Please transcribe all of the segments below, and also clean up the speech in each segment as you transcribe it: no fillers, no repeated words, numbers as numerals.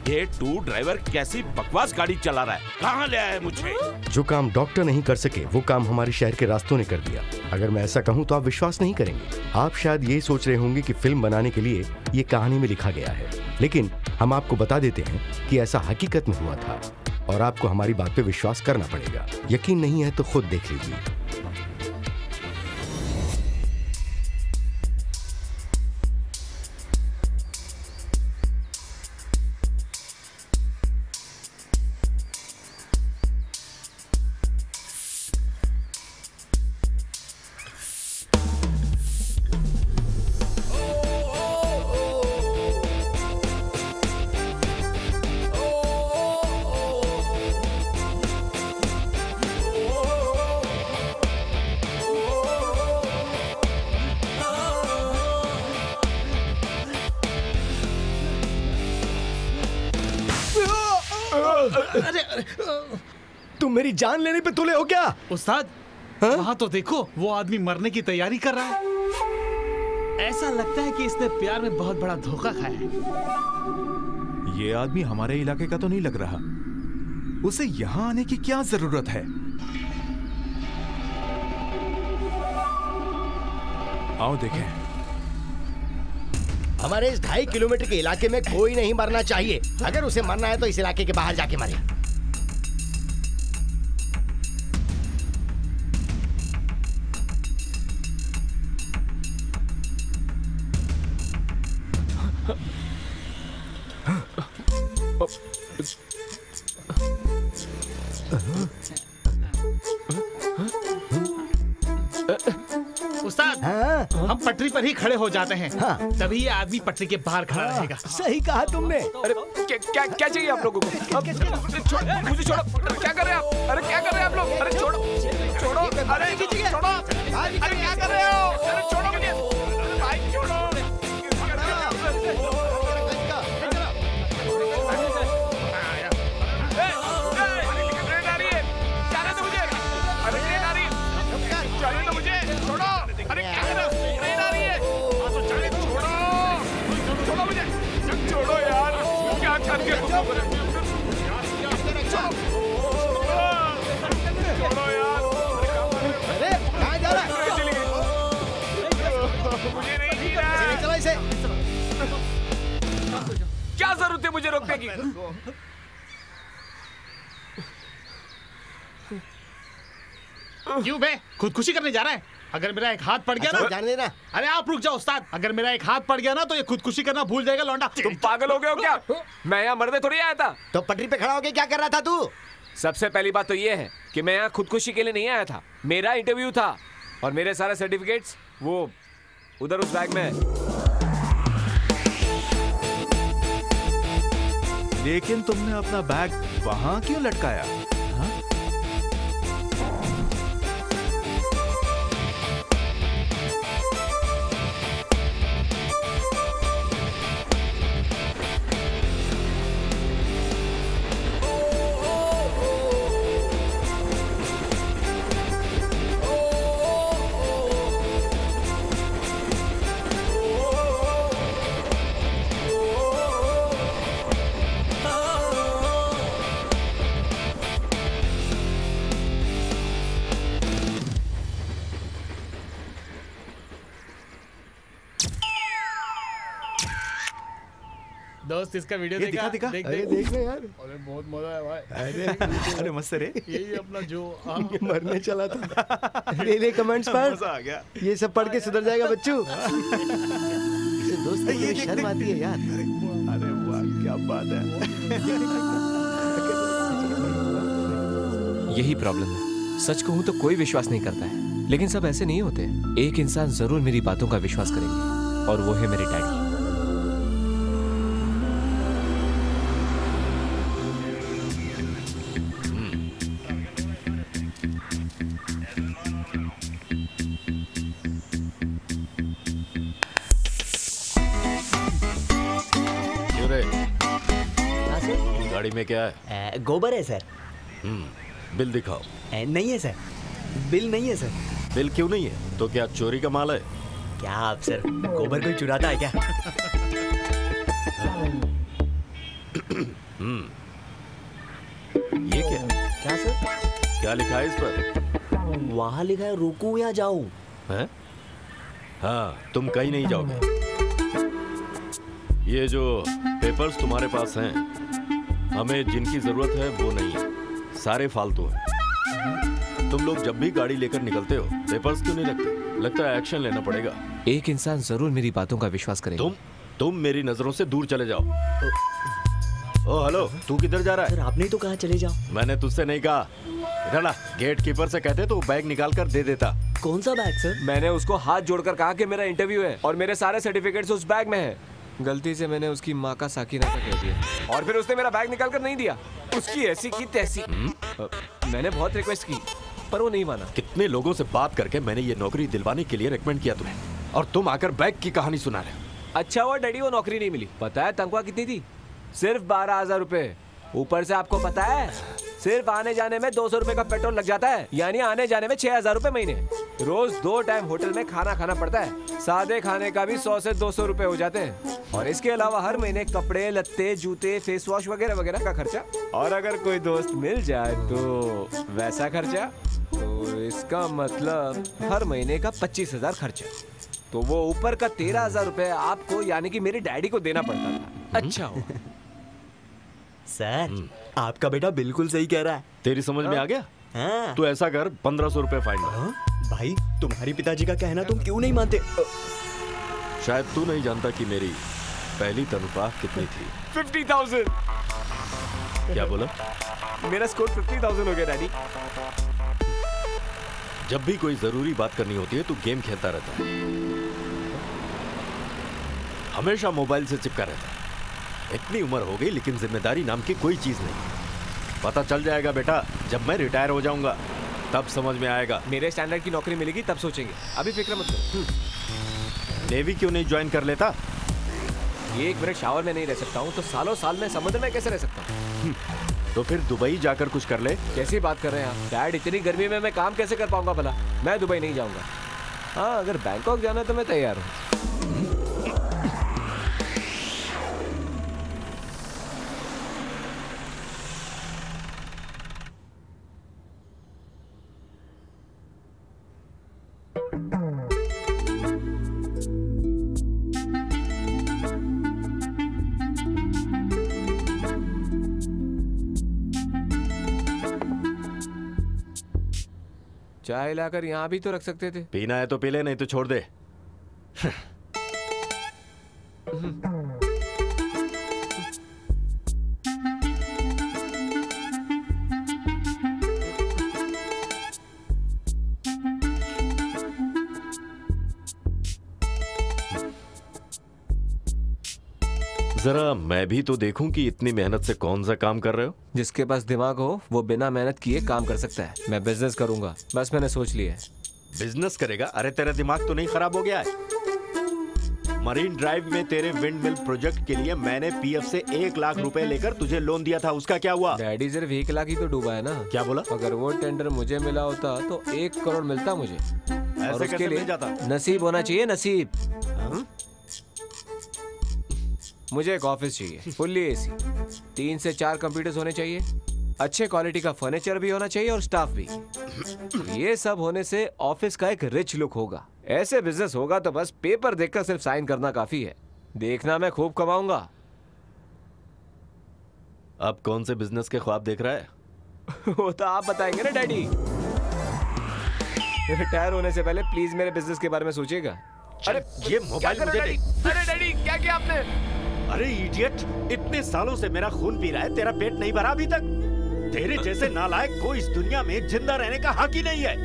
ये to driver कैसी बकवास गाड़ी चला रहा है, कहाँ ले आया मुझे? जो काम डॉक्टर नहीं कर सके वो काम हमारे शहर के रास्तों ने कर दिया। अगर मैं ऐसा कहूँ तो आप विश्वास नहीं करेंगे। आप शायद यही सोच रहे होंगे कि फिल्म बनाने के लिए ये कहानी में लिखा गया है, लेकिन हम आपको बता देते हैं कि ऐसा हकीकत में हुआ था और आपको हमारी बात पे विश्वास करना पड़ेगा। यकीन नहीं है तो खुद देख लीजिए। तुम मेरी जान लेने पे तुले हो क्या? उस्ताद, वहाँ तो देखो, वो आदमी मरने की तैयारी कर रहा है। ऐसा लगता है कि इसने प्यार में बहुत बड़ा धोखा खाया है। ये आदमी हमारे इलाके का तो नहीं लग रहा। उसे यहाँ आने की क्या जरूरत है? आओ देखें। हमारे इस 2.5 किलोमीटर के इलाके में कोई नहीं मरना चाहिए। अगर उसे मरना है तो इस इलाके के बाहर जाके मरे। उस्ताद, हम पटरी पर ही खड़े हो जाते हैं। तभी ये आदमी पटरी के बाहर खड़ा रहेगा। सही कहा तुमने। अरे क्या चाहिए आप लोगों को? मुझे छोड़ो। क्या कर रहे हैं आप? अरे क्या कर रहे हैं आप लोग? अरे छोड़ो। अरे छोड़ो। अरे क्या कर रहे हो? अरे छोड़ो मुझे। भाई छोड़ो। ट्रेन आ रही है। जाने दो मुझे। अरे ट्रेन आ रही है। जाने दो मुझे। छोड़ो। अरे क्या कर रहे हो? ट्रेन आ रही है। छोड़ो मुझे। छोड़ो यार, क्या कर रहे हो? छोड़ो यार। अरे कहाँ जा रहा है? मुझे नहीं जीना है। चलो इसे। क्या जरूरत है मुझे रोकने की? क्यों बे? खुदकुशी करने जा रहा है? अगर मेरा एक हाथ पड़ गया ना, जाने देना। अरे आप रुक जाओ उस्ताद। अगर मेरा एक हाथ पड़ गया ना तो ये खुदकुशी करना भूल जाएगा लौंडा। तुम पागल हो गए हो क्या? मैं यहाँ मरने थोड़ी आया था। तो पटरी पे खड़ा होके क्या कर रहा था तू? सबसे पहली बात तो ये है कि मैं यहाँ खुदकुशी के लिए नहीं आया था। मेरा इंटरव्यू था और मेरे सारे सर्टिफिकेट्स वो उधर उस बैग में है। लेकिन तुमने अपना बैग वहां क्यों लटकाया? दोस्त इसका वीडियो देखा? देख अरे देखना यार। अरे बहुत मजा है भाई। अरे मस्त रे। यही अपना जो मरने चला था। ले कमेंट्स पर। मजा आ गया। ये सब पढ़ के सुधर जाएगा बच्चू। इसे दोस्त ये शर्म आती है यार। अरे वाह, क्या बात है। यही प्रॉब्लम है। सच कहूँ तो कोई विश्वास नहीं करता है, लेकिन सब ऐसे नहीं होते। एक इंसान जरूर मेरी बातों का विश्वास करेंगे और वो है मेरे डैडी। गाड़ी में क्या है? गोबर है सर। बिल दिखाओ। नहीं है सर, बिल नहीं है सर। बिल क्यों नहीं है? तो क्या चोरी का माल है? क्या आप सर गोबर कोई चुराता है क्या? ये क्या सर? क्या लिखा है इस पर? वहाँ लिखा है रुकूं या जाऊं। हैं? हाँ, तुम कहीं नहीं जाओगे। ये जो पेपर्स तुम्हारे पास हैं, हमें जिनकी जरूरत है वो नहीं है, सारे फालतू हैं। तुम लोग जब भी गाड़ी लेकर निकलते हो, पेपर्स क्यों नहीं रखते? लगता है एक्शन लेना पड़ेगा। एक इंसान जरूर मेरी बातों का विश्वास करेगा। तुम मेरी नजरों से दूर चले जाओ। ओ हेलो, तू किधर जा रहा है? सर आपने तो कहा चले जाओ। मैंने तुझसे नहीं कहा। इधर ला, गेट कीपर से कहते तो बैग निकाल कर दे देता। कौन सा बैग सर? मैंने उसको हाथ जोड़कर कहा कि मेरा इंटरव्यू है और मेरे सारे सर्टिफिकेट्स उस बैग में हैं। गलती से मैंने उसकी माँ का साकिना का कह दिया और फिर उसने मेरा बैग निकाल कर नहीं दिया। उसकी ऐसी की तैसी। मैंने बहुत रिक्वेस्ट की पर वो नहीं माना। कितने लोगों से बात करके मैंने ये नौकरी दिलवाने के लिए रेकमेंड किया तुम्हें, और तुम आकर बैग की कहानी सुना रहे हो। अच्छा हुआ डैडी वो नौकरी नहीं मिली। पता है तनख्वाह कितनी थी? सिर्फ 12,000 रुपए। ऊपर से आपको पता है सिर्फ आने जाने में 200 रुपए का पेट्रोल लग जाता है, यानी आने जाने में 6,000 रुपए महीने। रोज 2 टाइम होटल में खाना खाना पड़ता है। सादे खाने का भी 100 से 200 रुपए हो जाते हैं, और इसके अलावा हर महीने कपड़े लत्ते जूते फेस वॉश वगैरह वगैरह का खर्चा। और अगर कोई दोस्त मिल जाए तो वैसा खर्चा। तो इसका मतलब हर महीने का 25,000 खर्चा। तो वो ऊपर का 13,000 रुपए आपको यानी कि मेरे डैडी को देना पड़ता था। अच्छा हो सर आपका बेटा बिल्कुल सही कह रहा है। तेरी समझ में आ गया? हाँ। तो ऐसा कर, 1500 रुपए फाइन हाँ? भाई तुम्हारी पिताजी का कहना तुम क्यों नहीं मानते? शायद तू नहीं जानता कि मेरी पहली तनख्वाह कितनी थी। 50,000। क्या बोला? मेरा स्कोर 50,000 हो गया डैडी। जब भी कोई जरूरी बात करनी होती है तू गेम खेलता रहता है, हमेशा मोबाइल से चिपका रहता है। इतनी उम्र हो गई लेकिन जिम्मेदारी नाम की कोई चीज नहीं। पता चल जाएगा बेटा, जब मैं रिटायर हो जाऊंगा तब समझ में आएगा। मेरे स्टैंडर्ड की नौकरी मिलेगी तब सोचेंगे, अभी फिक्र मत करो। नेवी क्यों नहीं ज्वाइन कर लेता? ये 1 मिनट शावर में नहीं रह सकता हूँ तो सालों साल में समुद्र में कैसे रह सकता हूँ? तो फिर दुबई जाकर कुछ कर ले। कैसी बात कर रहे हैं आप डैड? इतनी गर्मी में मैं काम कैसे कर पाऊंगा भला? मैं दुबई नहीं जाऊंगा। हाँ अगर बैंकॉक जाना है तो मैं तैयार हूँ। चाय लाकर यहाँ भी तो रख सकते थे। पीना है तो पी ले, नहीं तो छोड़ दे। जरा मैं भी तो देखूं कि इतनी मेहनत से कौन सा काम कर रहे हो। जिसके पास दिमाग हो वो बिना मेहनत किए काम कर सकता है। मैं बिजनेस करूंगा, बस मैंने सोच लिया है। बिजनेस करेगा? अरे तेरा दिमाग तो नहीं खराब हो गया है? मरीन ड्राइव में तेरे विंड मिल प्रोजेक्ट के लिए मैंने पीएफ से 1 लाख रुपए लेकर तुझे लोन दिया था, उसका क्या हुआ? डैडी सिर्फ 1 लाख ही तो डूबा है ना। क्या बोला? अगर वो टेंडर मुझे मिला होता तो 1 करोड़ मिलता मुझे। और उसके लिए जाता? नसीब होना चाहिए, नसीब। मुझे एक ऑफिस चाहिए, फुल्ली एसी, 3 से 4 कंप्यूटर्स होने चाहिए, अच्छे क्वालिटी का फर्नीचर भी होना चाहिए और स्टाफ भी। ये सब होने से ऑफिस का एक रिच लुक होगा। ऐसे बिजनेस होगा तो बस पेपर देखकर सिर्फ साइन करना काफी है। देखना मैं खूब कमाऊंगा। अब कौन से बिजनेस के ख्वाब देख रहा है? वो तो आप बताएंगे ना डैडी। रिटायर होने से पहले प्लीज मेरे बिजनेस के बारे में सोचिएगा। अरे ये मोबाइल मुझे दे। अरे डैडी क्या किया आपने? अरे इडियट, इतने सालों से मेरा खून पी रहा है, तेरा पेट नहीं भरा अभी तक? तेरे जैसे नालायक को इस दुनिया में जिंदा रहने का हक ही नहीं है।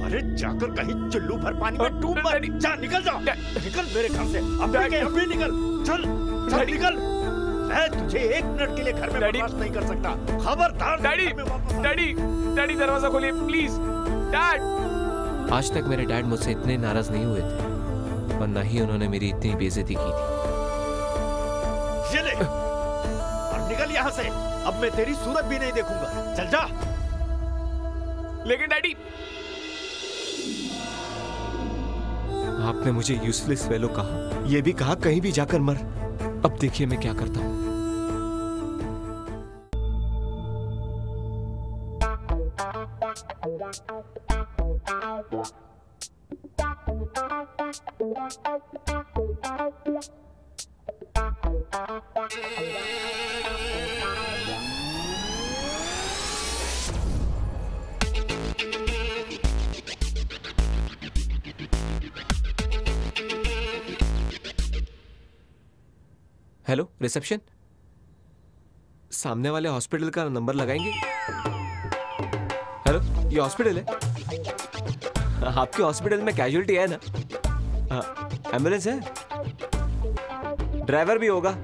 अरे जाकर कहीं चुल्लू भर पानी में डूब मत। जा, निकल जा, निकल मेरे घर से। अभी निकल, चल चल निकल। मैं तुझे 1 मिनट के लिए घर में बर्दाश्त नहीं कर सकता। खबरदार। डैडी डैडी डैडी दरवाजा खोलिए प्लीज। डैड। आज तक मेरे डैड मुझसे इतने नाराज नहीं हुए थे और न ही उन्होंने मेरी इतनी बेइज्जती की थी। ये ले और निकल यहाँ से। अब मैं तेरी सूरत भी नहीं देखूंगा। चल जा। लेकिन डैडी आपने मुझे यूजलेस फेलो कहा, यह भी कहा कहीं भी जाकर मर। अब देखिए मैं क्या करता हूँ। हेलो रिसेप्शन, सामने वाले हॉस्पिटल का नंबर लगाएंगे? हेलो, ये हॉस्पिटल है? आपके हॉस्पिटल में कैजुअलिटी है ना? एम्बुलेंस है? ड्राइवर भी होगा?